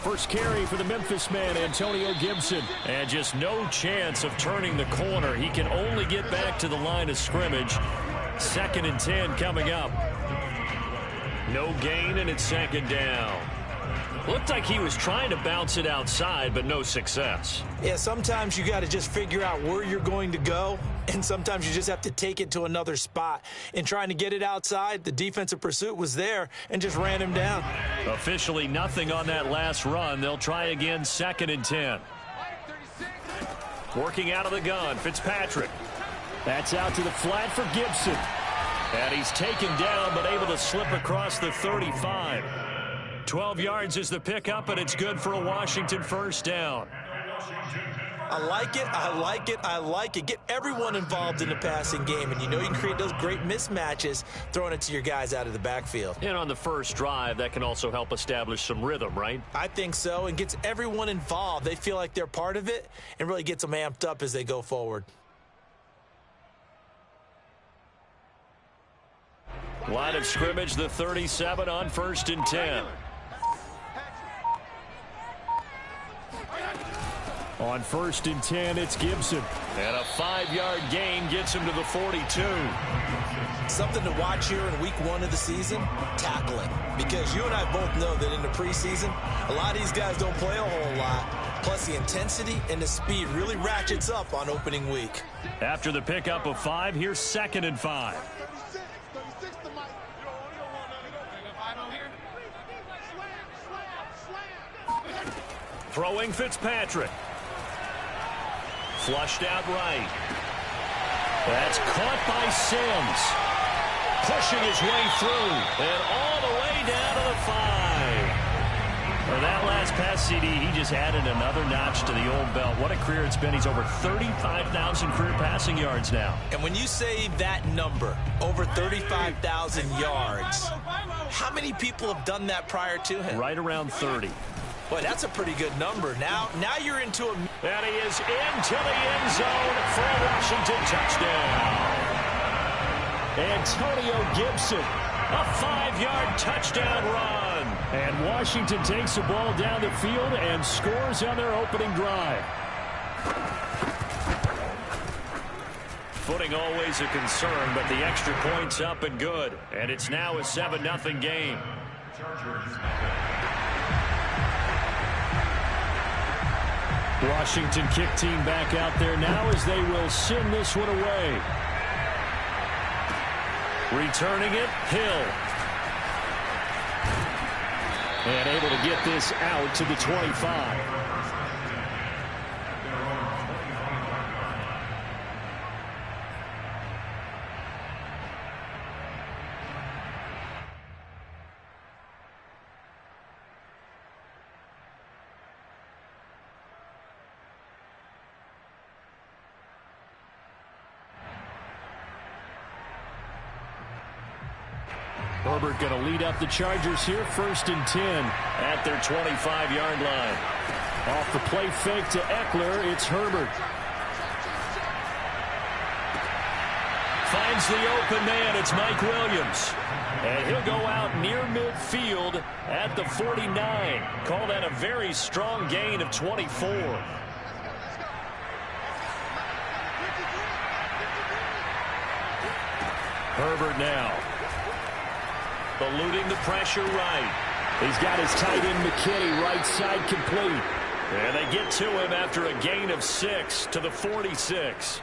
first carry for the Memphis man, Antonio Gibson. And just no chance of turning the corner. He can only get back to the line of scrimmage. 2nd and 10 coming up. No gain, and it's 2nd down. Looked like he was trying to bounce it outside, but no success. Yeah, sometimes you got to just figure out where you're going to go, and sometimes you just have to take it to another spot. In trying to get it outside, the defensive pursuit was there and just ran him down. Officially nothing on that last run. They'll try again, 2nd and 10. Working out of the gun, Fitzpatrick. That's out to the flat for Gibson. And he's taken down, but able to slip across the 35. 12 yards is the pickup, and it's good for a Washington first down. I like it, I like it, I like it. Get everyone involved in the passing game, and you know you can create those great mismatches throwing it to your guys out of the backfield. And on the first drive, that can also help establish some rhythm, right? I think so, and gets everyone involved. They feel like they're part of it and really gets them amped up as they go forward. Line of scrimmage, the 37 on 1st and 10. On 1st and 10, it's Gibson. And a 5-yard gain gets him to the 42. Something to watch here in week 1 of the season, tackling. Because you and I both know that in the preseason, a lot of these guys don't play a whole lot. Plus, the intensity and the speed really ratchets up on opening week. After the pickup of 5, here's 2nd and 5. Throwing Fitzpatrick. Flushed out right. That's caught by Sims. Pushing his way through. And all the way down to the 5. For that last pass, CD, he just added another notch to the old belt. What a career it's been. He's over 35,000 career passing yards now. And when you say that number, over 35,000 yards, how many people have done that prior to him? Right around 30. Boy, that's a pretty good number. Now you're into a... And he is into the end zone for a Washington touchdown. Antonio Gibson, a 5-yard touchdown run. And Washington takes the ball down the field and scores on their opening drive. Footing always a concern, but the extra point's up and good. And it's now a 7-0 game. Washington kick team back out there now as they will send this one away. Returning it, Hill. And able to get this out to the 25. Herbert going to lead up the Chargers here, 1st and 10 at their 25-yard line. Off the play fake to Eckler, it's Herbert. Finds the open man, it's Mike Williams. And he'll go out near midfield at the 49. Call that a very strong gain of 24. Herbert now. Eluding the pressure right. He's got his tight end McKinney right side complete. And they get to him after a gain of 6 to the 46.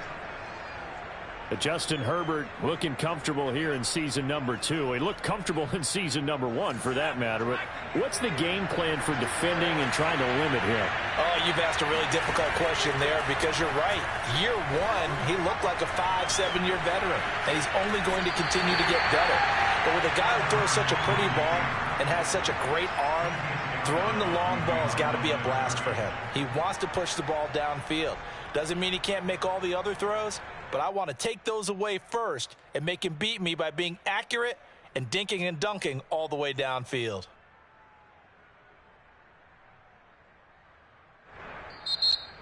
But Justin Herbert looking comfortable here in season number 2. He looked comfortable in season number 1 for that matter. But what's the game plan for defending and trying to limit him? Oh, you've asked a really difficult question there because you're right. Year 1, he looked like a 5-7-year veteran. And he's only going to continue to get better. But with a guy who throws such a pretty ball and has such a great arm, throwing the long ball has got to be a blast for him. He wants to push the ball downfield. Doesn't mean he can't make all the other throws, but I want to take those away first and make him beat me by being accurate and dinking and dunking all the way downfield.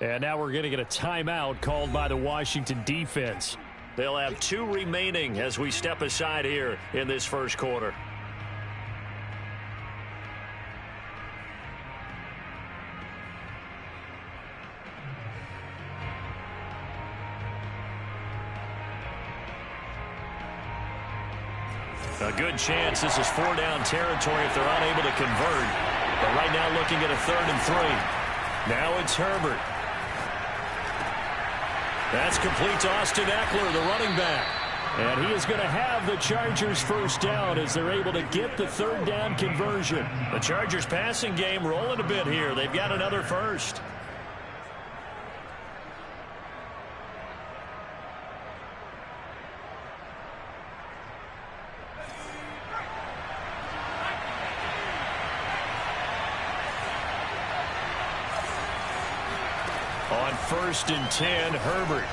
And now we're going to get a timeout called by the Washington defense. They'll have 2 remaining as we step aside here in this first quarter. A good chance this is 4-down territory if they're unable to convert. But right now looking at a 3rd and 3. Now it's Herbert. That's complete to Austin Eckler, the running back. And he is going to have the Chargers first down as they're able to get the 3rd down conversion. The Chargers passing game rolling a bit here. They've got another first. On 1st and 10, Herbert.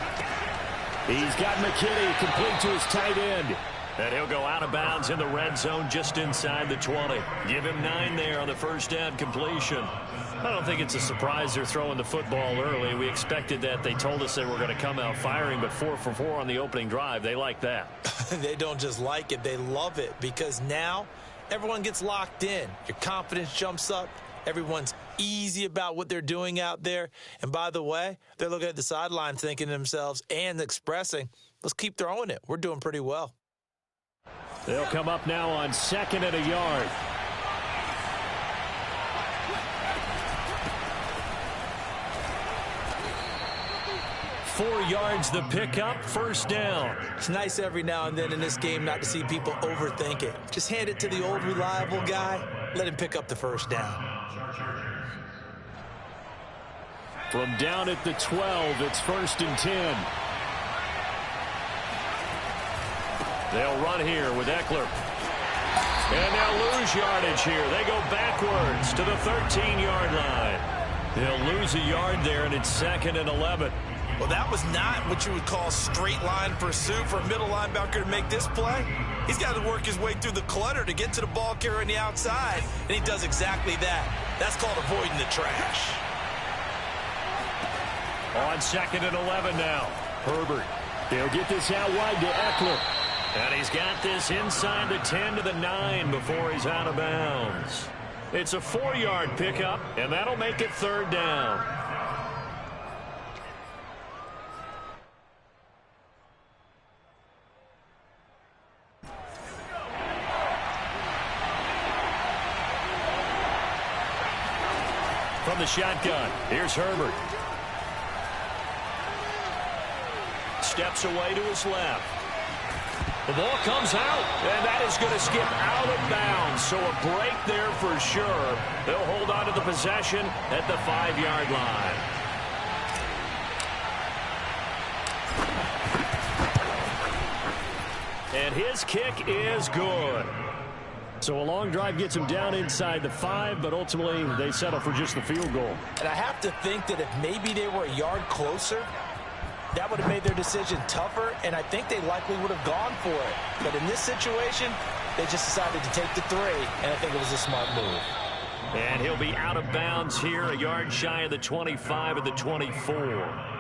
He's got McKinney complete to his tight end. And he'll go out of bounds in the red zone just inside the 20. Give him 9 there on the 1st down completion. I don't think it's a surprise they're throwing the football early. We expected that. They told us they were going to come out firing, but 4 for 4 on the opening drive. They like that. They don't just like it. They love it because now everyone gets locked in. Your confidence jumps up. Everyone's easy about what they're doing out there. And by the way, they're looking at the sideline thinking to themselves and expressing, let's keep throwing it. We're doing pretty well. They'll come up now on 2nd and a yard. Four yards the pickup, 1st down. It's nice every now and then in this game not to see people overthink it. Just hand it to the old reliable guy. Let him pick up the 1st down. From down at the 12, it's 1st and 10. They'll run here with Eckler. And they'll lose yardage here. They go backwards to the 13-yard line. They'll lose a yard there, and it's 2nd and 11. Well, that was not what you would call straight line pursuit for a middle linebacker to make this play. He's got to work his way through the clutter to get to the ball carrier on the outside, and he does exactly that. That's called avoiding the trash. On 2nd and 11 now. Herbert. They'll get this out wide to Eckler. And he's got this inside the 10 to the 9 before he's out of bounds. It's a 4-yard pickup, and that'll make it 3rd down. From the shotgun, here's Herbert. Steps away to his left. The ball comes out, and that is going to skip out of bounds. So a break there for sure. They'll hold on to the possession at the 5-yard line. And his kick is good. So a long drive gets him down inside the 5, but ultimately they settle for just the field goal. And I have to think that if maybe they were a yard closer, that would have made their decision tougher, and I think they likely would have gone for it. But in this situation, they just decided to take the 3, and I think it was a smart move. And he'll be out of bounds here, a yard shy of the 25 of the 24.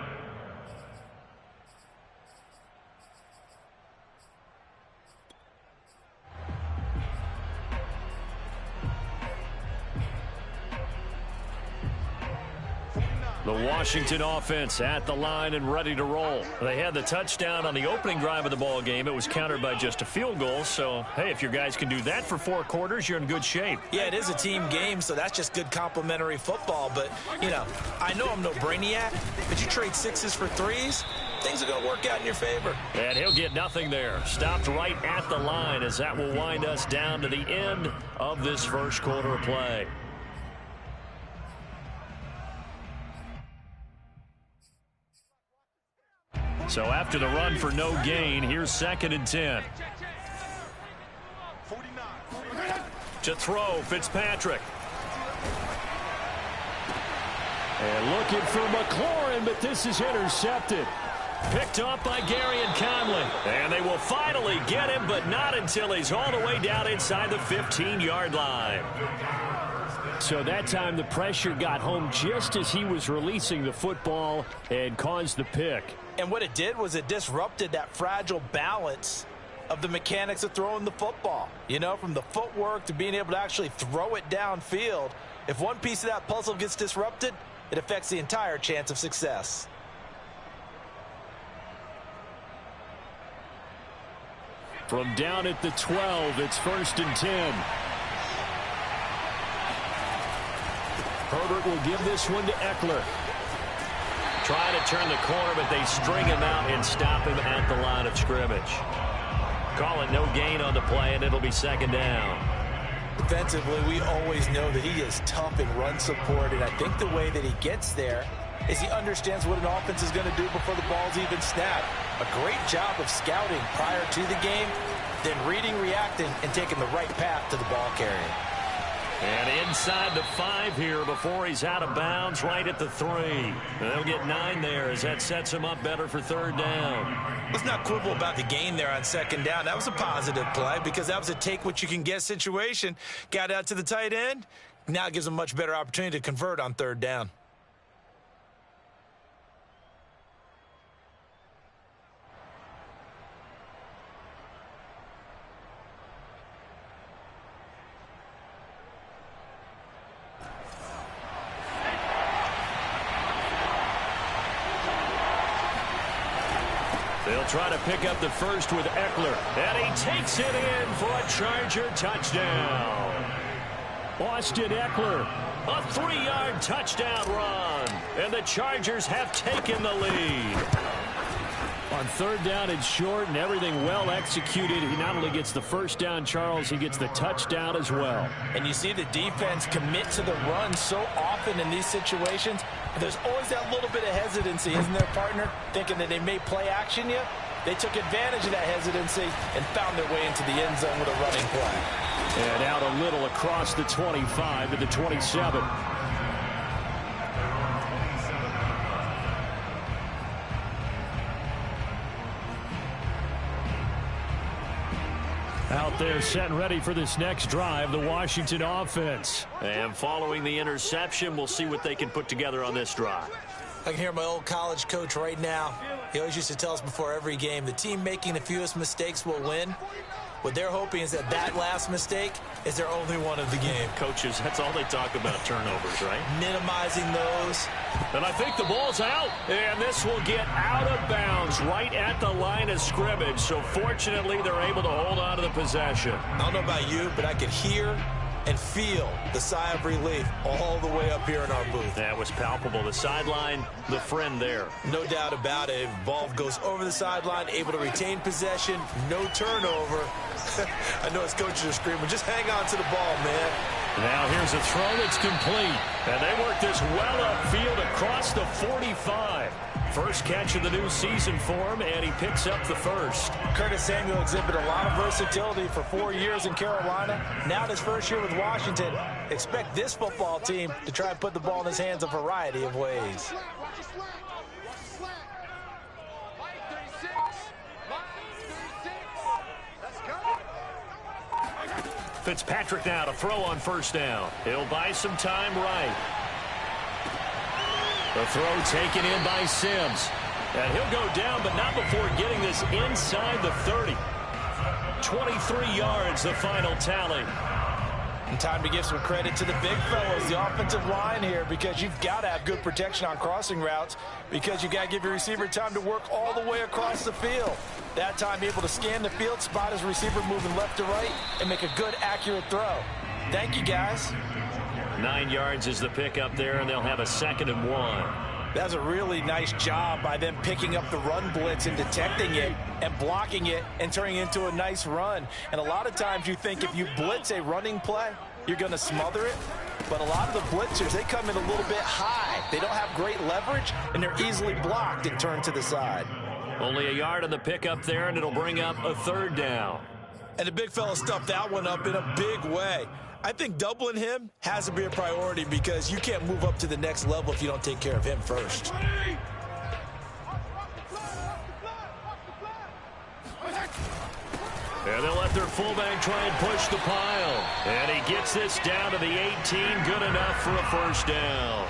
The Washington offense at the line and ready to roll. They had the touchdown on the opening drive of the ball game. It was countered by just a field goal. So, hey, if your guys can do that for 4 quarters, you're in good shape. Yeah, it is a team game, so that's just good complementary football. But, you know, I know I'm no brainiac, but you trade 6s for 3s, things are going to work out in your favor. And he'll get nothing there. Stopped right at the line as that will wind us down to the end of this first quarter of play. So after the run for no gain, here's 2nd and 10. To throw, Fitzpatrick. And looking for McLaurin, but this is intercepted. Picked up by Garyon Conley. And they will finally get him, but not until he's all the way down inside the 15-yard line. So that time the pressure got home just as he was releasing the football and caused the pick. And what it did was it disrupted that fragile balance of the mechanics of throwing the football. You know, from the footwork to being able to actually throw it downfield. If one piece of that puzzle gets disrupted, it affects the entire chance of success. From down at the 12, it's 1st and 10. Herbert will give this one to Eckler. Trying to turn the corner, but they string him out and stop him at the line of scrimmage. Call it no gain on the play, and it'll be 2nd down. Defensively, we always know that he is tough in run support, and I think the way that he gets there is he understands what an offense is going to do before the ball's even snapped. A great job of scouting prior to the game, then reading, reacting, and taking the right path to the ball carrier. And inside the 5 here before he's out of bounds, right at the 3. They'll get 9 there as that sets him up better for 3rd down. Let's not quibble about the gain there on 2nd down. That was a positive play because that was a take-what-you-can-get situation. Got out to the tight end. Now it gives him a much better opportunity to convert on 3rd down. They'll try to pick up the first with Eckler. And he takes it in for a Charger touchdown. Austin Eckler, a 3-yard touchdown run. And the Chargers have taken the lead. On 3rd down and short and everything well executed, he not only gets the 1st down, Charles, he gets the touchdown as well. And you see the defense commit to the run so often in these situations. There's always that little bit of hesitancy, isn't there, partner? Thinking that they may play action you. They took advantage of that hesitancy and found their way into the end zone with a running play. And out a little across the 25 to the 27. Out there set and ready for this next drive, the Washington offense. And following the interception, we'll see what they can put together on this drive. I can hear my old college coach right now. He always used to tell us before every game, the team making the fewest mistakes will win. What they're hoping is that that last mistake is their only one of the game. Coaches, that's all they talk about, turnovers, right? Minimizing those. And I think the ball's out. And this will get out of bounds right at the line of scrimmage. So fortunately, they're able to hold on to the possession. I don't know about you, but I could hear and feel the sigh of relief all the way up here in our booth. That was palpable. The sideline, the friend there. No doubt about it. If the ball goes over the sideline, able to retain possession, no turnover. I know his coaches are screaming, just hang on to the ball, man. Now here's a throw that's complete. And they work this well upfield across the 45. First catch of the new season for him, and he picks up the first. Curtis Samuel exhibited a lot of versatility for 4 years in Carolina. Now in his first year with Washington, expect this football team to try and put the ball in his hands a variety of ways. Fitzpatrick now to throw on 1st down. He'll buy some time right. The throw taken in by Sims. And he'll go down, but not before getting this inside the 30. 23 yards, the final tally. And time to give some credit to the big fellas, the offensive line here, because you've got to have good protection on crossing routes, because you've got to give your receiver time to work all the way across the field. That time able to scan the field, spot his receiver moving left to right, and make a good, accurate throw. Thank you, guys. 9 yards is the pickup there, and they'll have a 2nd and 1. That's a really nice job by them picking up the run blitz and detecting it and blocking it and turning it into a nice run. And a lot of times you think if you blitz a running play, you're going to smother it. But a lot of the blitzers, they come in a little bit high. They don't have great leverage, and they're easily blocked and turned to the side. Only a yard on the pickup there, and it'll bring up a 3rd down. And the big fella stuffed that one up in a big way. I think doubling him has to be a priority because you can't move up to the next level if you don't take care of him first. And they'll let their fullback try and push the pile. And he gets this down to the 18, good enough for a 1st down.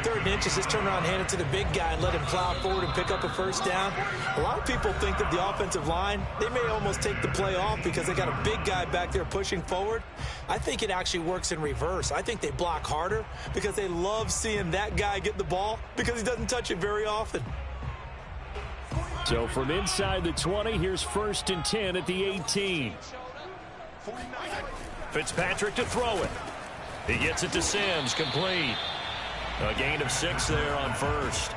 3rd and inches, just turn around, hand it to the big guy and let him plow forward and pick up a 1st down. A lot of people think that the offensive line, they may almost take the play off because they got a big guy back there pushing forward. I think it actually works in reverse. I think they block harder because they love seeing that guy get the ball because he doesn't touch it very often. So from inside the 20, here's 1st and 10 at the 18. Fitzpatrick to throw it. He gets it to Sims, complete. A gain of 6 there on 1st.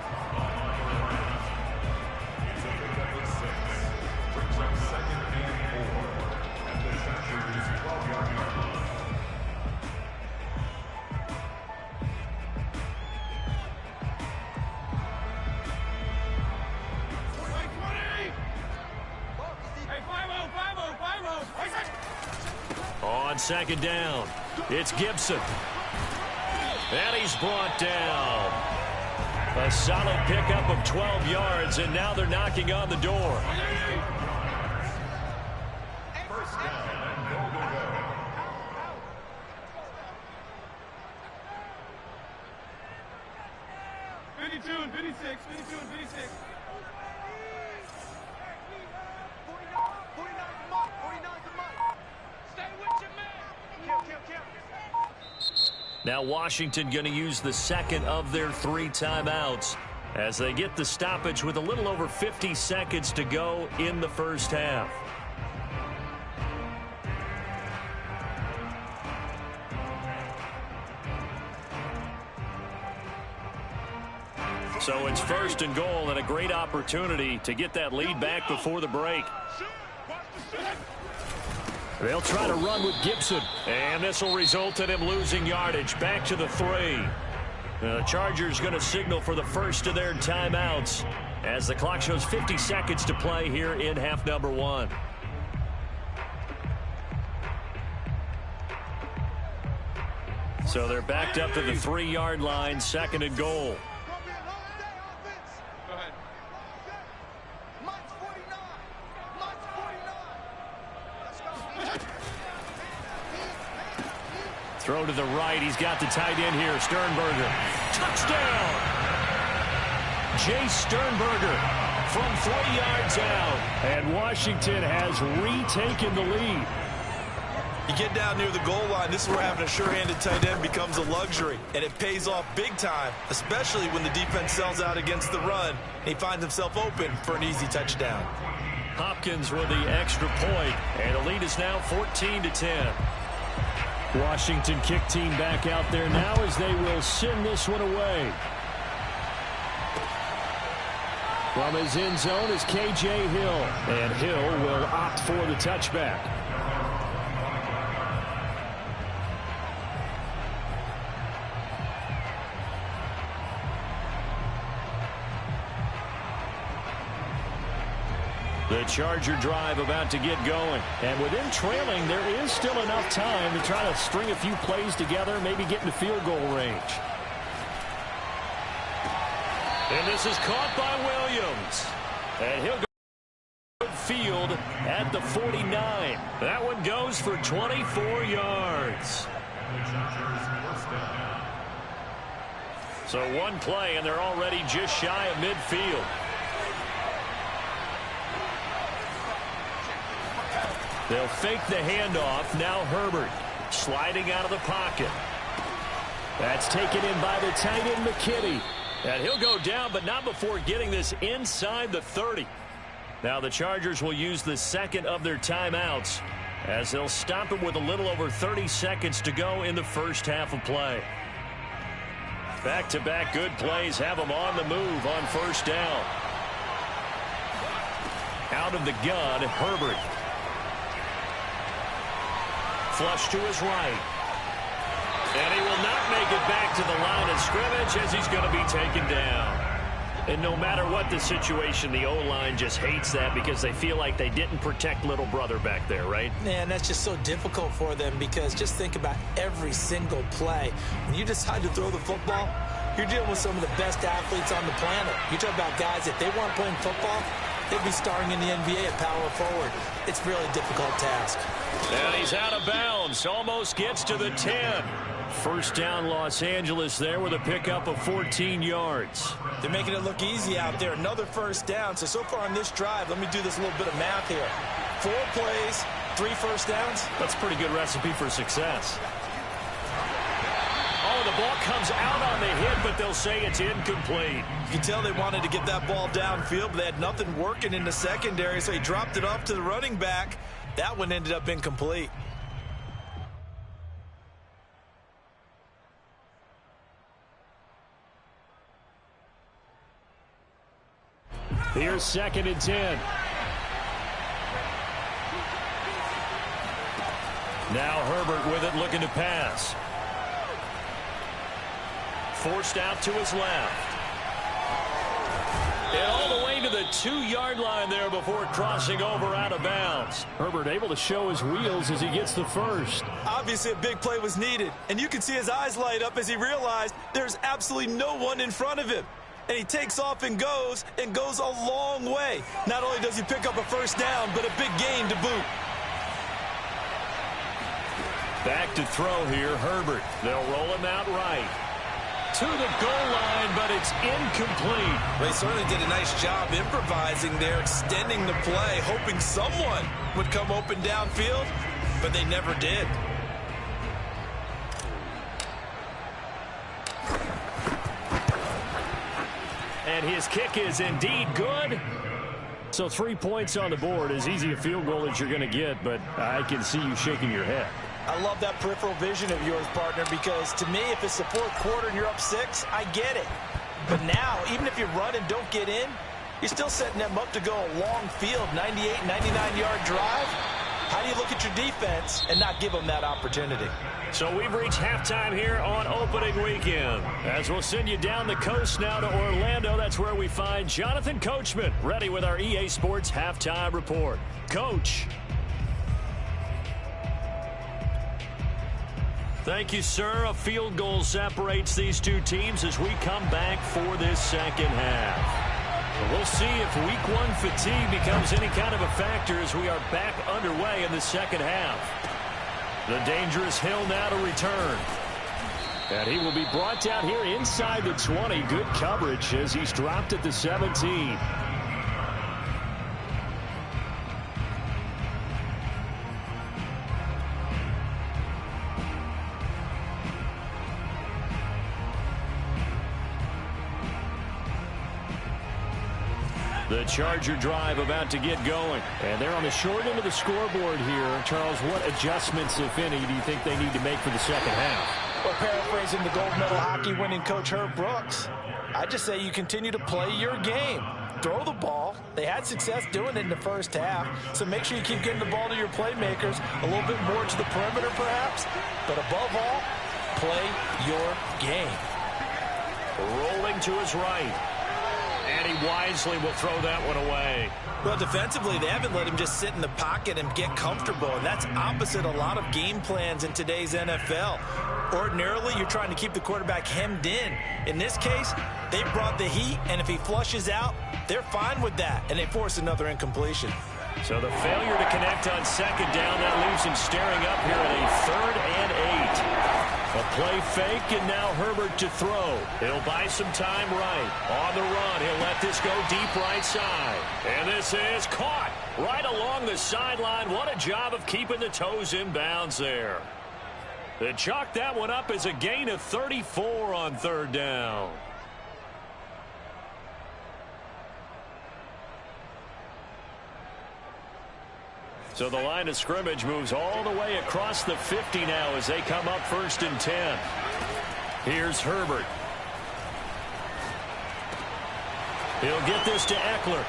On 2nd down, it's Gibson. And he's brought down. A solid pickup of 12 yards, and now they're knocking on the door. Now Washington going to use the 2nd of their 3 timeouts as they get the stoppage with a little over 50 seconds to go in the 1st half. So it's 1st and goal and a great opportunity to get that lead back before the break. They'll try to run with Gibson, and this will result in him losing yardage. Back to the 3. The Chargers going to signal for the 1st of their timeouts as the clock shows 50 seconds to play here in half number 1. So they're backed up to the 3-yard line, 2nd and goal. Throw to the right. He's got the tight end here, Sternberger. Touchdown! Jay Sternberger from 3 yards out. And Washington has retaken the lead. You get down near the goal line, this is where having a sure-handed tight end becomes a luxury. And it pays off big time, especially when the defense sells out against the run. And he finds himself open for an easy touchdown. Hopkins with the extra point, and the lead is now 14-10. Washington kick team back out there now as they will send this one away. From his end zone is K.J. Hill, and Hill will opt for the touchback. The Charger drive about to get going. And with them trailing, there is still enough time to try to string a few plays together, maybe get into field goal range. And this is caught by Williams. And he'll go field at the 49. That one goes for 24 yards. So one play, and they're already just shy of midfield. They'll fake the handoff. Now Herbert sliding out of the pocket. That's taken in by the tight end McKinney. And he'll go down, but not before getting this inside the 30. Now the Chargers will use the 2nd of their timeouts as they'll stop him with a little over 30 seconds to go in the 1st half of play. Back-to-back good plays have them on the move on 1st down. Out of the gun, Herbert. Flush to his right. And he will not make it back to the line of scrimmage as he's going to be taken down. And no matter what the situation, the O-line just hates that because they feel like they didn't protect little brother back there, right? Man, that's just so difficult for them because just think about every single play. When you decide to throw the football, you're dealing with some of the best athletes on the planet. You talk about guys, if they weren't playing football, they'd be starring in the NBA at power forward. It's really a difficult task. And he's out of bounds. Almost gets to the 10. 1st down Los Angeles there with a pickup of 14 yards. They're making it look easy out there. Another 1st down. So far on this drive, let me do this little bit of math here. 4 plays, 3 first downs. That's a pretty good recipe for success. Oh, The ball comes out on the hit, but they'll say it's incomplete. You can tell they wanted to get that ball downfield, but they had nothing working in the secondary, so he dropped it off to the running back. That one ended up incomplete. Here's 2nd and 10. Now Herbert with it, looking to pass. Forced out to his left. And all the way to the 2-yard line there before crossing over out of bounds. Herbert able to show his wheels as he gets the first. Obviously a big play was needed, and you can see his eyes light up as he realized there's absolutely no one in front of him. And he takes off and goes a long way. Not only does he pick up a first down, but a big gain to boot. Back to throw here, Herbert. They'll roll him out right. To the goal line, but it's incomplete. Well, he certainly did a nice job improvising there, extending the play, hoping someone would come open downfield, but they never did. And his kick is indeed good. So 3 points on the board, as easy a field goal as you're going to get, but I can see you shaking your head. I love that peripheral vision of yours, partner, because to me, if it's the 4th quarter and you're up 6, I get it. But now, even if you run and don't get in, you're still setting them up to go a long field, 98, 99-yard drive. How do you look at your defense and not give them that opportunity? So we've reached halftime here on opening weekend. As we'll send you down the coast now to Orlando, that's where we find Jonathan Coachman, ready with our EA Sports Halftime Report. Coach. Thank you, sir. A field goal separates these two teams as we come back for this second half. We'll see if week 1 fatigue becomes any kind of a factor as we are back underway in the second half. The dangerous Hill now to return. And he will be brought down here inside the 20. Good coverage as he's dropped at the 17. The Charger drive about to get going. And they're on the short end of the scoreboard here. Charles, what adjustments, if any, do you think they need to make for the second half? Well, paraphrasing the gold medal hockey winning coach Herb Brooks, I just say you continue to play your game. Throw the ball. They had success doing it in the first half, so make sure you keep getting the ball to your playmakers, a little bit more to the perimeter perhaps, but above all, play your game. Rolling to his right. And he wisely will throw that one away. Well, defensively, they haven't let him just sit in the pocket and get comfortable, and that's opposite a lot of game plans in today's NFL. Ordinarily, you're trying to keep the quarterback hemmed in. In this case, they brought the heat, and if he flushes out, they're fine with that, and they force another incompletion. So the failure to connect on second down, that leaves him staring up here at a 3rd and 8. A play fake, and now Herbert to throw. He'll buy some time right. On the run, he'll let this go deep right side. And this is caught right along the sideline. What a job of keeping the toes in bounds there. They chalk that one up as a gain of 34 on 3rd down. So the line of scrimmage moves all the way across the 50 now as they come up 1st and 10. Here's Herbert. He'll get this to Eckler.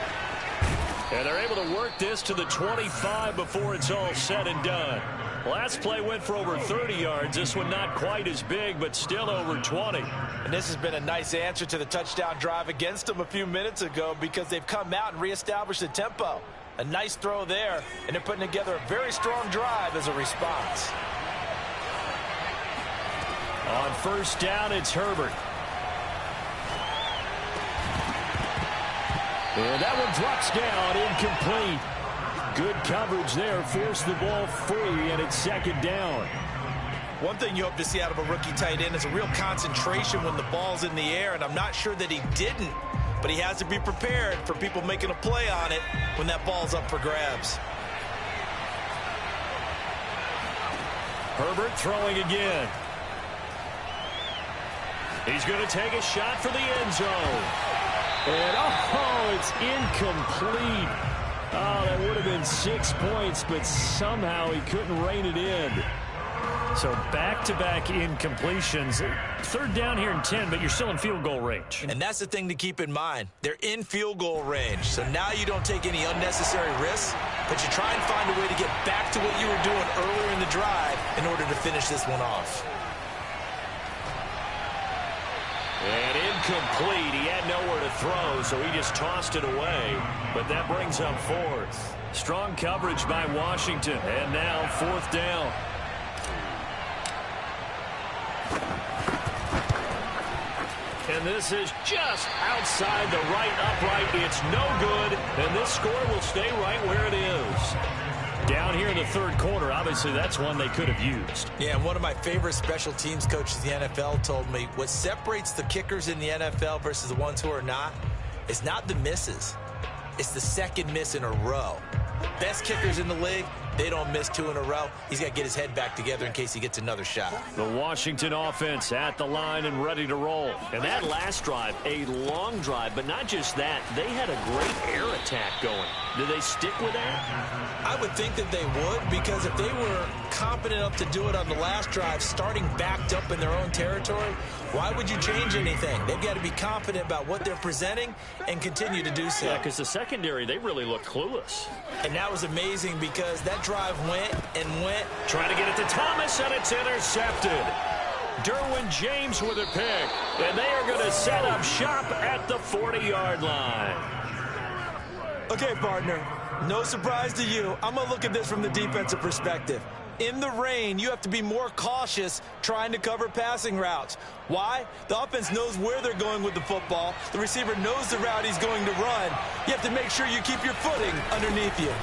And they're able to work this to the 25 before it's all said and done. Last play went for over 30 yards. This one not quite as big, but still over 20. And this has been a nice answer to the touchdown drive against them a few minutes ago because they've come out and reestablished the tempo. A nice throw there, and they're putting together a very strong drive as a response. On 1st down, it's Herbert. And that one drops down, incomplete. Good coverage there, forced the ball free, and it's 2nd down. One thing you hope to see out of a rookie tight end is a real concentration when the ball's in the air, and I'm not sure that he didn't. But he has to be prepared for people making a play on it when that ball's up for grabs. Herbert throwing again. He's going to take a shot for the end zone. And, oh, it's incomplete. Oh, that would have been 6 points, but somehow he couldn't rein it in. So back-to-back incompletions. Third down here in 10, but you're still in field goal range. And that's the thing to keep in mind. They're in field goal range. So now you don't take any unnecessary risks, but you try and find a way to get back to what you were doing earlier in the drive in order to finish this one off. And incomplete. He had nowhere to throw, so he just tossed it away. But that brings up fourth. Strong coverage by Washington. And now fourth down. And this is just outside the right upright. It's no good, and this score will stay right where it is. Down here in the third quarter, obviously that's one they could have used. Yeah, and one of my favorite special teams coaches in the NFL told me what separates the kickers in the NFL versus the ones who are not is not the misses. It's the second miss in a row. Best kickers in the league, they don't miss 2 in a row. He's got to get his head back together in case he gets another shot. The Washington offense at the line and ready to roll. And that last drive, a long drive, but not just that. They had a great air attack going. Do they stick with that? I would think that they would, because if they were competent enough to do it on the last drive, starting backed up in their own territory, why would you change anything? They've got to be confident about what they're presenting and continue to do so. Yeah, because the secondary, they really look clueless. And that was amazing because that drive went and went. Trying to get it to Thomas, and it's intercepted. Derwin James with a pick, and they are going to set up shop at the 40-yard line. Okay, partner, no surprise to you. I'm going to look at this from the defensive perspective. In the rain, you have to be more cautious trying to cover passing routes. Why? The offense knows where they're going with the football. The receiver knows the route he's going to run. You have to make sure you keep your footing underneath you.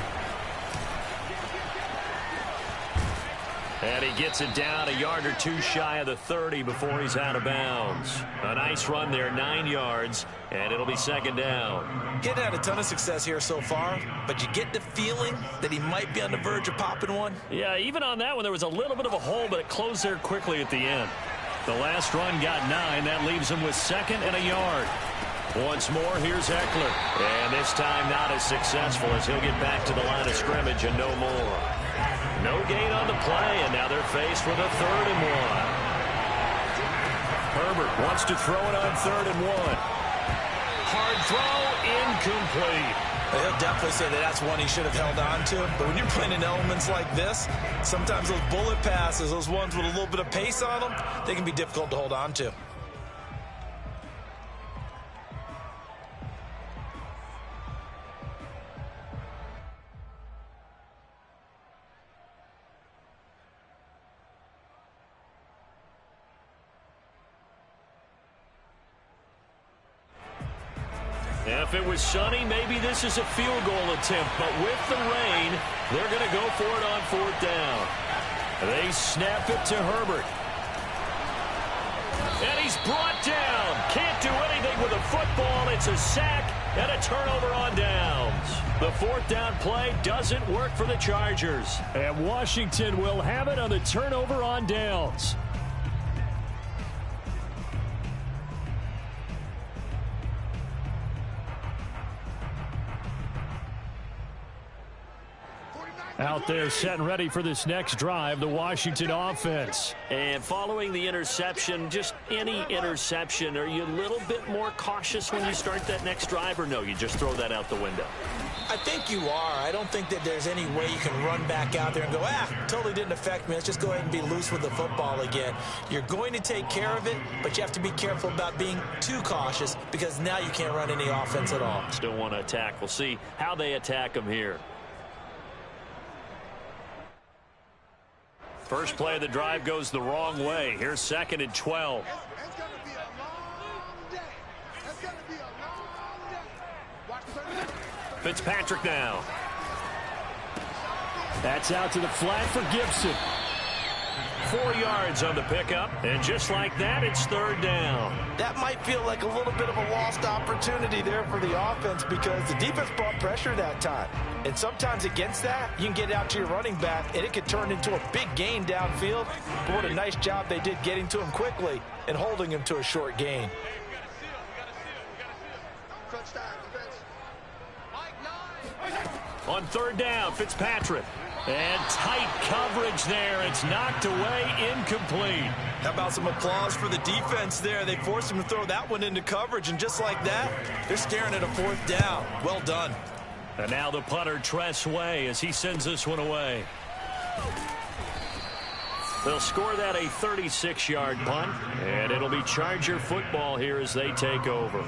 And he gets it down a yard or two shy of the 30 before he's out of bounds. A nice run there, 9 yards, and it'll be second down. Getting had a ton of success here so far, but you get the feeling that he might be on the verge of popping one. Yeah, even on that one, there was a little bit of a hole, but it closed there quickly at the end. The last run got 9. That leaves him with second and a yard. Once more, here's Eckler. And this time not as successful as he'll get back to the line of scrimmage and no more. No gain on the play, and now they're faced with a 3rd and 1. Herbert wants to throw it on 3rd and 1. Hard throw, incomplete. He'll definitely say that that's one he should have held on to. But when you're playing in elements like this, sometimes those bullet passes, those ones with a little bit of pace on them, they can be difficult to hold on to. If it was sunny, maybe this is a field goal attempt, but with the rain, they're going to go for it on 4th down. They snap it to Herbert. And he's brought down. Can't do anything with a football. It's a sack and a turnover on downs. The 4th down play doesn't work for the Chargers. And Washington will have it on the turnover on downs. Out there set and ready for this next drive, the Washington offense. And following the interception, just any interception, are you a little bit more cautious when you start that next drive, or no, you just throw that out the window? I think you are. I don't think that there's any way you can run back out there and go, totally didn't affect me. Let's just go ahead and be loose with the football again. You're going to take care of it, but you have to be careful about being too cautious because now you can't run any offense at all. Still want to attack. We'll see how they attack them here. First play of the drive goes the wrong way. Here's 2nd and 12. It's going to be a long day. It's going to be a long day. Watch the Fitzpatrick now. That's out to the flat for Gibson. 4 yards on the pickup, and just like that, it's third down. That might feel like a little bit of a lost opportunity there for the offense because the defense brought pressure that time. And sometimes against that, you can get out to your running back, and it could turn into a big gain downfield. But what a nice job they did getting to him quickly and holding him to a short gain. On third down, Fitzpatrick. And tight coverage there. It's knocked away, incomplete. How about some applause for the defense there? They forced him to throw that one into coverage, and just like that, they're staring at a fourth down. Well done. And now the punter, Tress Way, as he sends this one away. They'll score that a 36-yard punt, and it'll be Charger football here as they take over.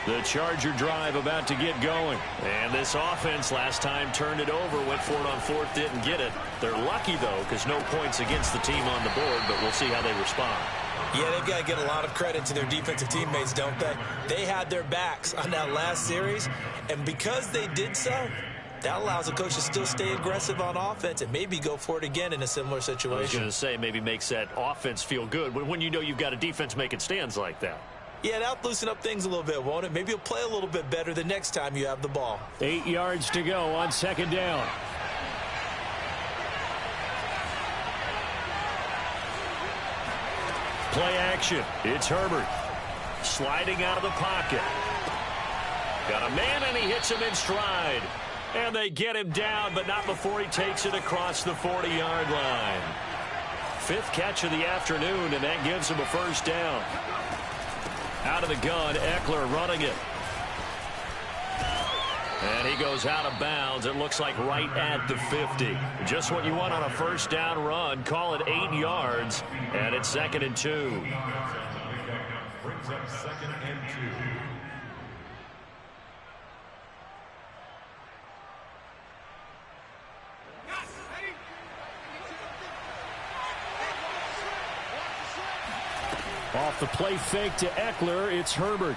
The Charger drive about to get going. And this offense last time turned it over, went for it on fourth, didn't get it. They're lucky, though, because no points against the team on the board, but we'll see how they respond. Yeah, they've got to get a lot of credit to their defensive teammates, don't they? They had their backs on that last series, and because they did so, that allows the coach to still stay aggressive on offense and maybe go for it again in a similar situation. I was going to say maybe makes that offense feel good when you know you've got a defense making stands like that. Yeah, that'll loosen up things a little bit, won't it? Maybe you'll play a little bit better the next time you have the ball. 8 yards to go on second down. Play action. It's Herbert. Sliding out of the pocket. Got a man, and he hits him in stride. And they get him down, but not before he takes it across the 40-yard line. 5th catch of the afternoon, and that gives him a first down. Out of the gun, Eckler running it. And he goes out of bounds. It looks like right at the 50. Just what you want on a first down run. Call it 8 yards, and it's 2nd and 2. Brings up 2nd and 2. Off the play fake to Eckler, it's Herbert.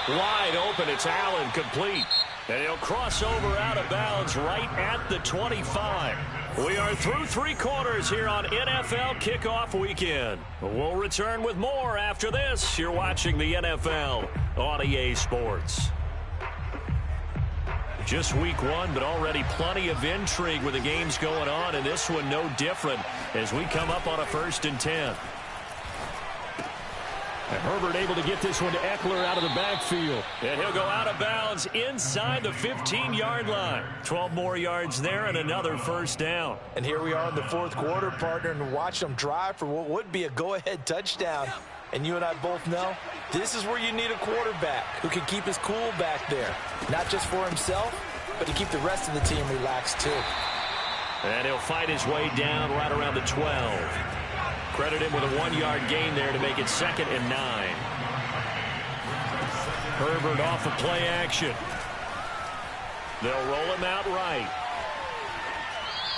Wide open, it's Allen, complete. And he'll cross over out of bounds right at the 25. We are through 3 quarters here on NFL Kickoff Weekend. We'll return with more after this. You're watching the NFL on EA Sports. Just week 1, but already plenty of intrigue with the games going on, and this one no different as we come up on a 1st and 10. And Herbert able to get this one to Eckler out of the backfield. And he'll go out of bounds inside the 15-yard line. 12 more yards there and another first down. And here we are in the 4th quarter, partner, and watch them drive for what would be a go-ahead touchdown. And you and I both know this is where you need a quarterback who can keep his cool back there. Not just for himself, but to keep the rest of the team relaxed too. And he'll fight his way down right around the 12. Credit him with a 1-yard gain there to make it 2nd and 9. Herbert off of play action. They'll roll him out right.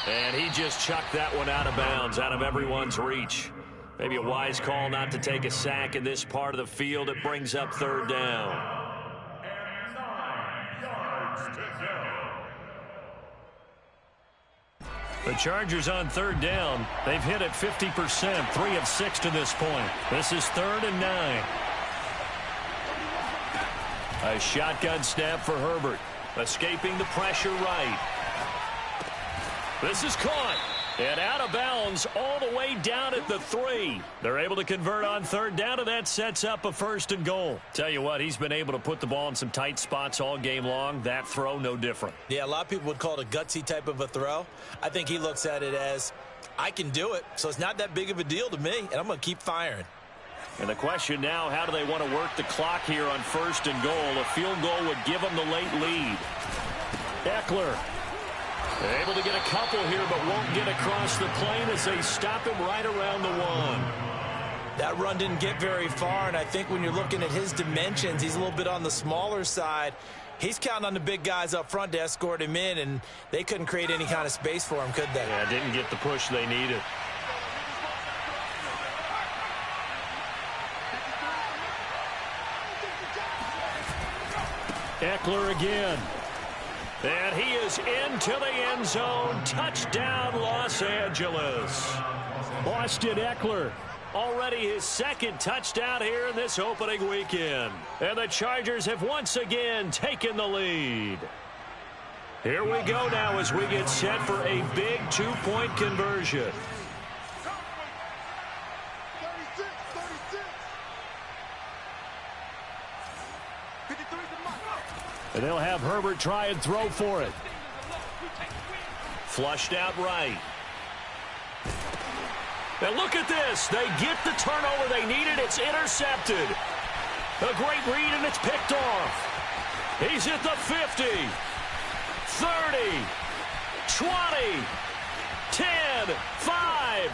And he just chucked that one out of bounds, out of everyone's reach. Maybe a wise call not to take a sack in this part of the field. It brings up 3rd down. And 9 yards to go. The Chargers on 3rd down. They've hit it 50%, 3 of 6 to this point. This is 3rd and 9. A shotgun snap for Herbert. Escaping the pressure right. This is caught. And out of bounds all the way down at the 3. They're able to convert on 3rd down, and that sets up a 1st and goal. Tell you what, he's been able to put the ball in some tight spots all game long. That throw, no different. Yeah, a lot of people would call it a gutsy type of a throw. I think he looks at it as, I can do it, so it's not that big of a deal to me, and I'm going to keep firing. And the question now, how do they want to work the clock here on 1st and goal? A field goal would give them the late lead. Eckler. They're able to get a couple here, but won't get across the plane as they stop him right around the 1. That run didn't get very far, and I think when you're looking at his dimensions, he's a little bit on the smaller side. He's counting on the big guys up front to escort him in, and they couldn't create any kind of space for him, could they? Yeah, didn't get the push they needed. Eckler again. And he is into the end zone. Touchdown, Los Angeles. Austin Eckler, already his second touchdown here in this opening weekend. And the Chargers have once again taken the lead. Here we go now as we get set for a big two-point conversion. 36, 36. And they'll have Herbert try and throw for it. Flushed out right. And look at this. They get the turnover they needed. It's intercepted. A great read, and it's picked off. He's at the 50. 30, 20, 10, 5.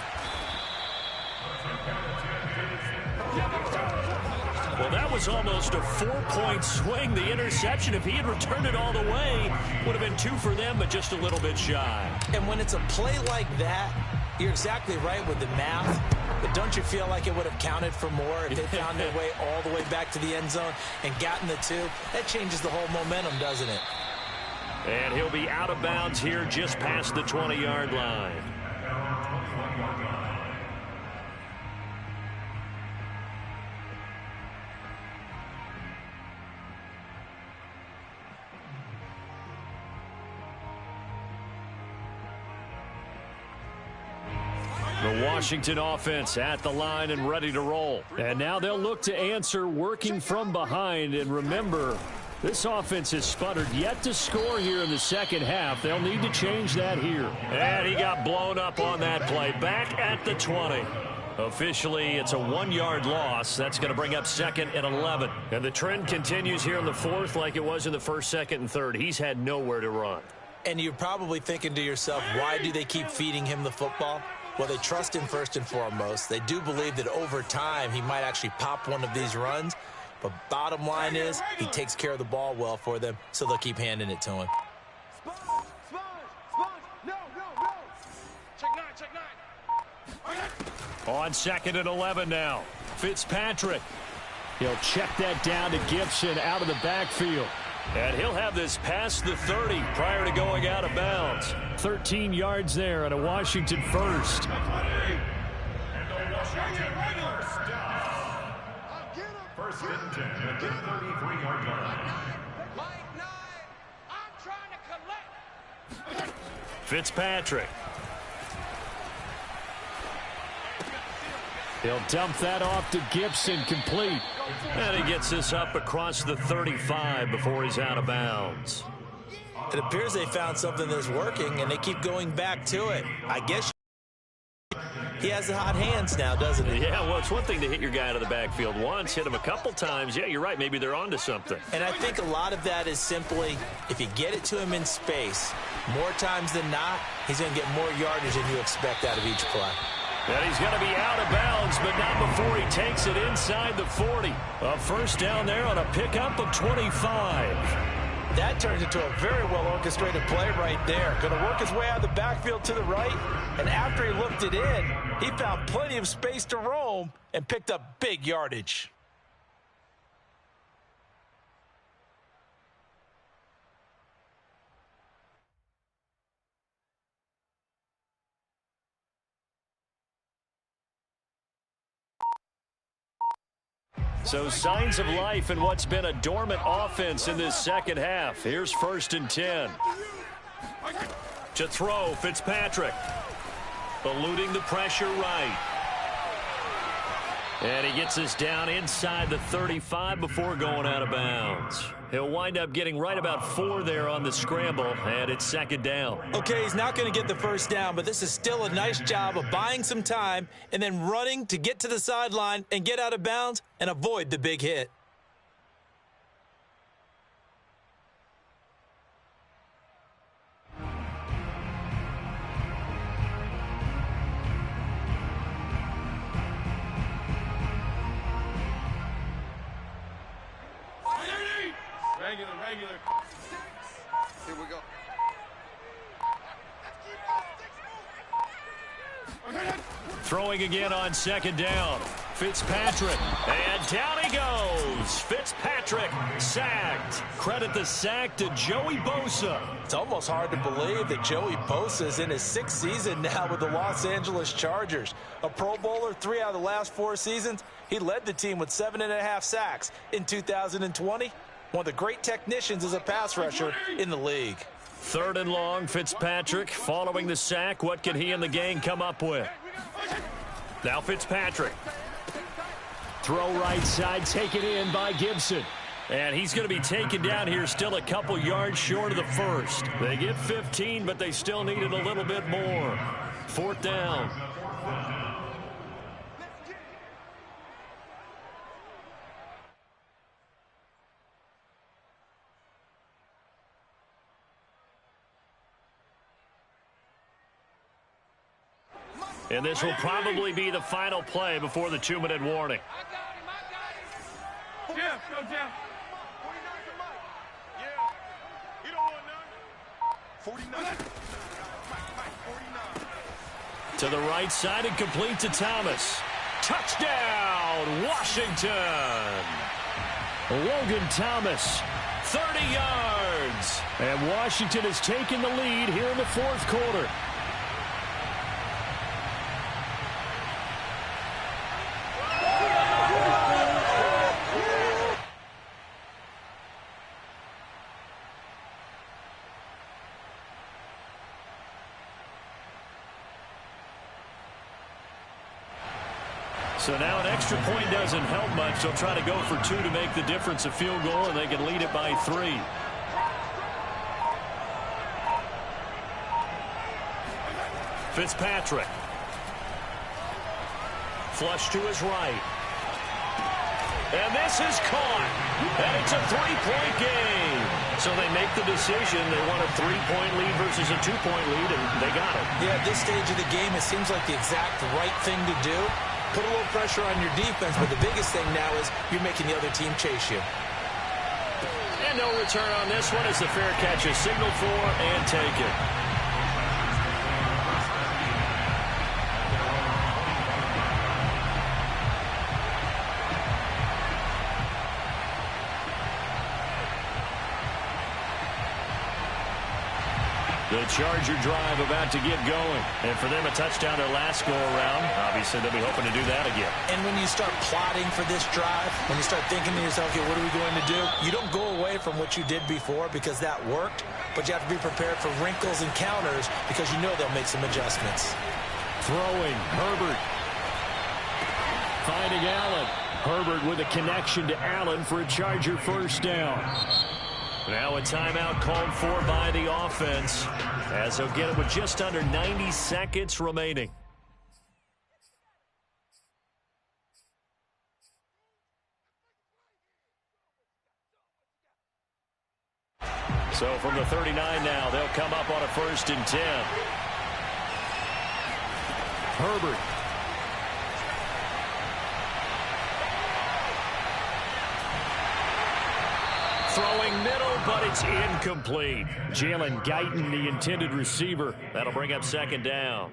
Well, that was almost a 4-point swing. The interception, if he had returned it all the way, would have been 2 for them, but just a little bit shy. And when it's a play like that, you're exactly right with the math. But don't you feel like it would have counted for more if they found their way all the way back to the end zone and gotten the 2? That changes the whole momentum, doesn't it? And he'll be out of bounds here just past the 20-yard line. The Washington offense at the line and ready to roll. And now they'll look to answer working from behind. And remember, this offense has sputtered yet to score here in the second half. They'll need to change that here. And he got blown up on that play. Back at the 20. Officially, it's a 1-yard loss. That's going to bring up 2nd and 11. And the trend continues here in the 4th like it was in the 1st, 2nd, and 3rd. He's had nowhere to run. And you're probably thinking to yourself, why do they keep feeding him the football? Well, they trust him first and foremost. They do believe that over time he might actually pop one of these runs. But bottom line is he takes care of the ball well for them, so they'll keep handing it to him. No. Check 9. On 2nd and 11 now. Fitzpatrick. He'll check that down to Gibson out of the backfield. And he'll have this past the 30 prior to going out of bounds. 13 yards there on a Washington first. First and 10 at the 33-yard line. Mike 9, I'm trying to collect. Fitzpatrick. He'll dump that off to Gibson, complete. And he gets this up across the 35 before he's out of bounds. It appears they found something that's working, and they keep going back to it. I guess he has the hot hands now, doesn't he? Yeah, well, it's one thing to hit your guy out of the backfield once, hit him a couple times. Yeah, you're right. Maybe they're onto something. And I think a lot of that is simply if you get it to him in space, more times than not, he's going to get more yardage than you expect out of each play. And he's going to be out of bounds, but not before he takes it inside the 40. A first down there on a pickup of 25. That turns into a very well-orchestrated play right there. Going to work his way out of the backfield to the right, and after he looked it in, he found plenty of space to roam and picked up big yardage. So signs of life in what's been a dormant offense in this second half. Here's 1st and 10. To throw, Fitzpatrick. Eluding the pressure right. And he gets us down inside the 35 before going out of bounds. He'll wind up getting right about 4 there on the scramble, and it's 2nd down. Okay, he's not going to get the first down, but this is still a nice job of buying some time and then running to get to the sideline and get out of bounds and avoid the big hit. Regular. Here we go. Throwing again on 2nd down. Fitzpatrick. And down he goes. Fitzpatrick sacked. Credit the sack to Joey Bosa. It's almost hard to believe that Joey Bosa is in his 6th season now with the Los Angeles Chargers. A Pro Bowler 3 out of the last 4 seasons. He led the team with 7.5 sacks in 2020. One of the great technicians as a pass rusher in the league. 3rd and long, Fitzpatrick following the sack. What can he and the gang come up with? Now Fitzpatrick. Throw right side, taken in by Gibson. And he's going to be taken down here, still a couple yards short of the first. They get 15, but they still needed a little bit more. 4th down. And this will probably be the final play before the 2-minute warning. Jeff, go Jeff. 49. To the right side and complete to Thomas. Touchdown, Washington. Logan Thomas, 30 yards. And Washington has taken the lead here in the 4th quarter. So now an extra point doesn't help much. They'll try to go for 2 to make the difference a field goal, and they can lead it by 3. Fitzpatrick. Flush to his right. And this is caught. And it's a 3-point game. So they make the decision. They want a 3-point lead versus a 2-point lead, and they got it. Yeah, at this stage of the game, it seems like the exact right thing to do. Put a little pressure on your defense, but the biggest thing now is you're making the other team chase you. And no return on this one as the fair catch is signaled for and taken. The Charger drive about to get going. And for them, a touchdown their last go-around. Obviously, they'll be hoping to do that again. And when you start plotting for this drive, when you start thinking to yourself, okay, what are we going to do? You don't go away from what you did before because that worked, but you have to be prepared for wrinkles and counters because you know they'll make some adjustments. Throwing, Herbert. Finding Allen. Herbert with a connection to Allen for a Charger first down. Now a timeout called for by the offense as they'll get it with just under 90 seconds remaining. So from the 39 now, they'll come up on a 1st and 10. Herbert. Throwing middle, but it's incomplete. Jalen Guyton, the intended receiver. That'll bring up 2nd down.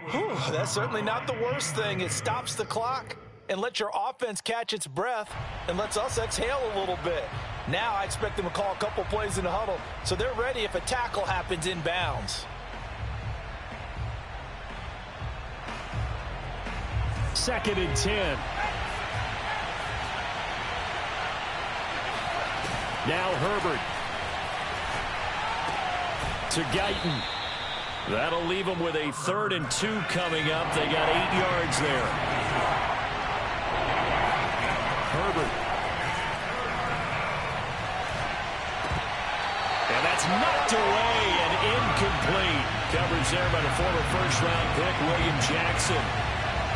Whew, that's certainly not the worst thing. It stops the clock and lets your offense catch its breath and lets us exhale a little bit. Now I expect them to call a couple plays in the huddle so they're ready if a tackle happens in bounds. 2nd and 10. Now Herbert to Guyton. That'll leave them with a 3rd and 2 coming up. They got 8 yards there. Herbert. And that's knocked away and incomplete. Coverage there by the former 1st-round pick, William Jackson.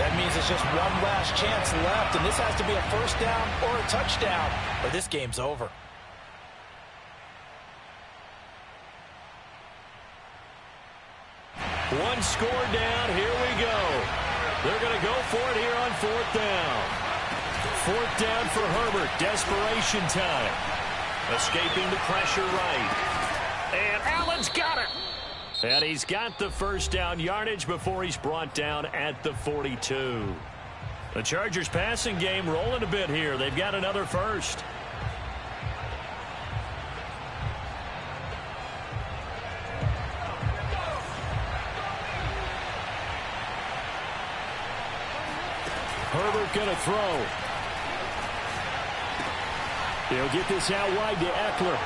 That means it's just one last chance left, and this has to be a 1st down or a touchdown, or this game's over. One score down. Here we go. They're going to go for it here on 4th down. 4th down for Herbert. Desperation time. Escaping the pressure right. And Allen's got it. And he's got the 1st down yardage before he's brought down at the 42. The Chargers passing game rolling a bit here. They've got another first. Herbert going to throw. He'll get this out wide to Eckler.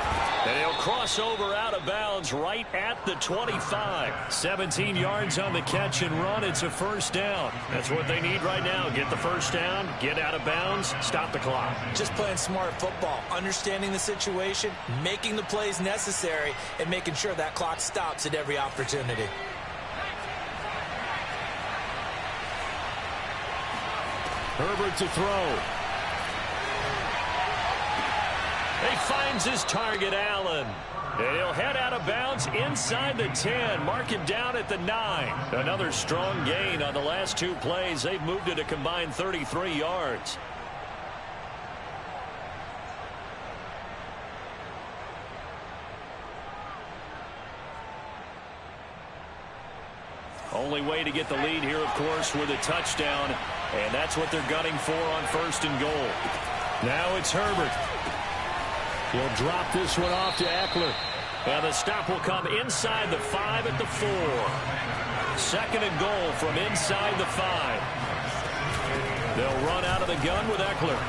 And he'll cross over out of bounds right at the 25. 17 yards on the catch and run. It's a first down. That's what they need right now. Get the first down, get out of bounds, stop the clock. Just playing smart football, understanding the situation, making the plays necessary, and making sure that clock stops at every opportunity. Herbert to throw. He finds his target, Allen. And he'll head out of bounds inside the 10. Mark him down at the 9. Another strong gain on the last two plays. They've moved it a combined 33 yards. Only way to get the lead here, of course, with a touchdown. And that's what they're gunning for on first and goal. Now it's Herbert. He'll drop this one off to Eckler. And the stop will come inside the 5 at the 4. Second and goal from inside the 5. They'll run out of the gun with Eckler.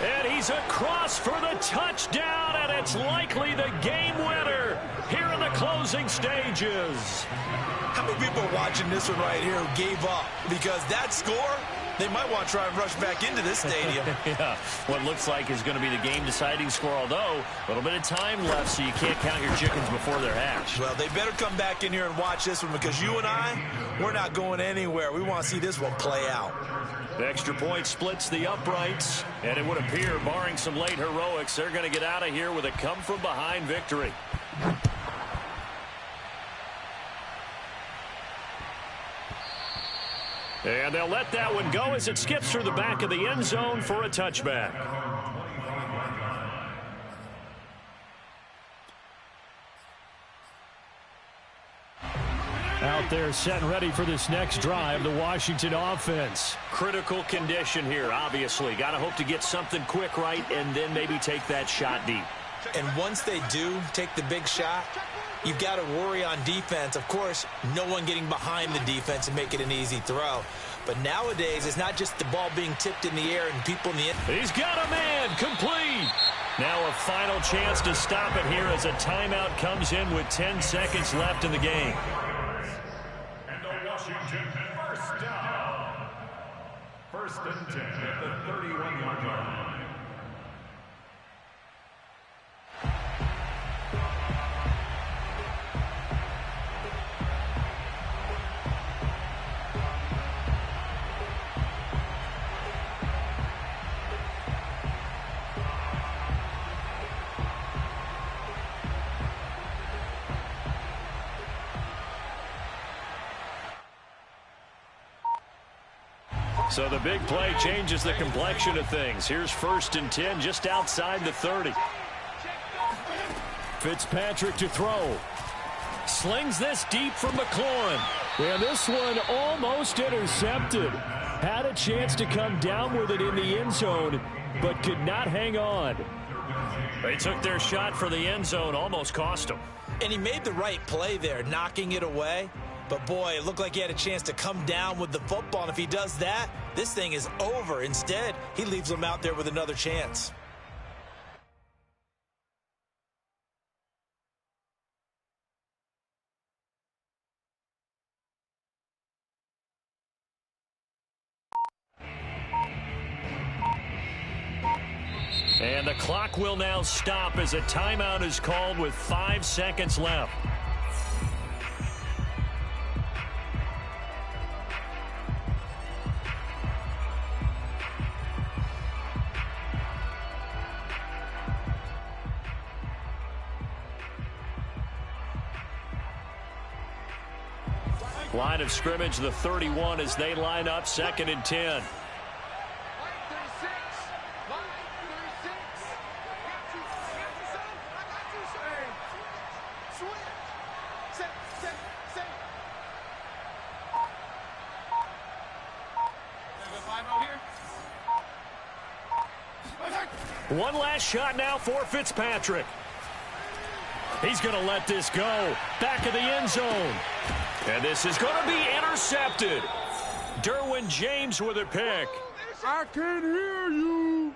And he's across for the touchdown, and it's likely the game winner here in the closing stages. How many people are watching this one right here who gave up? Because that score, they might want to try and rush back into this stadium. Yeah, what looks like is going to be the game-deciding score, although a little bit of time left, so you can't count your chickens before they're hatched. Well, they better come back in here and watch this one, because you and I, we're not going anywhere. We want to see this one play out. The extra point splits the uprights, and it would appear, barring some late heroics, they're going to get out of here with a come-from-behind victory. And they'll let that one go as it skips through the back of the end zone for a touchback. Out there set and ready for this next drive, the Washington offense. Critical condition here, obviously. Got to hope to get something quick right and then maybe take that shot deep. And once they do take the big shot, you've got to worry on defense. Of course, no one getting behind the defense and make it an easy throw. But nowadays, it's not just the ball being tipped in the air and people in the end. He's got a man, complete. Now a final chance to stop it here as a timeout comes in with 10 seconds left in the game. And the Washington first down. First and 10 at the 31-yard line. So the big play changes the complexion of things. Here's first and 10 just outside the 30. Fitzpatrick to throw. Slings this deep from McLaurin. And this one almost intercepted. Had a chance to come down with it in the end zone, but could not hang on. They took their shot for the end zone, almost cost them. And he made the right play there, knocking it away. But, boy, it looked like he had a chance to come down with the football. And if he does that, this thing is over. Instead, he leaves him out there with another chance. And the clock will now stop as a timeout is called with 5 seconds left. Line of scrimmage, the 31 as they line up, second and 10. One last shot now for Fitzpatrick. He's going to let this go. Back of the end zone. And this is going to be intercepted. Derwin James with a pick. I can hear you.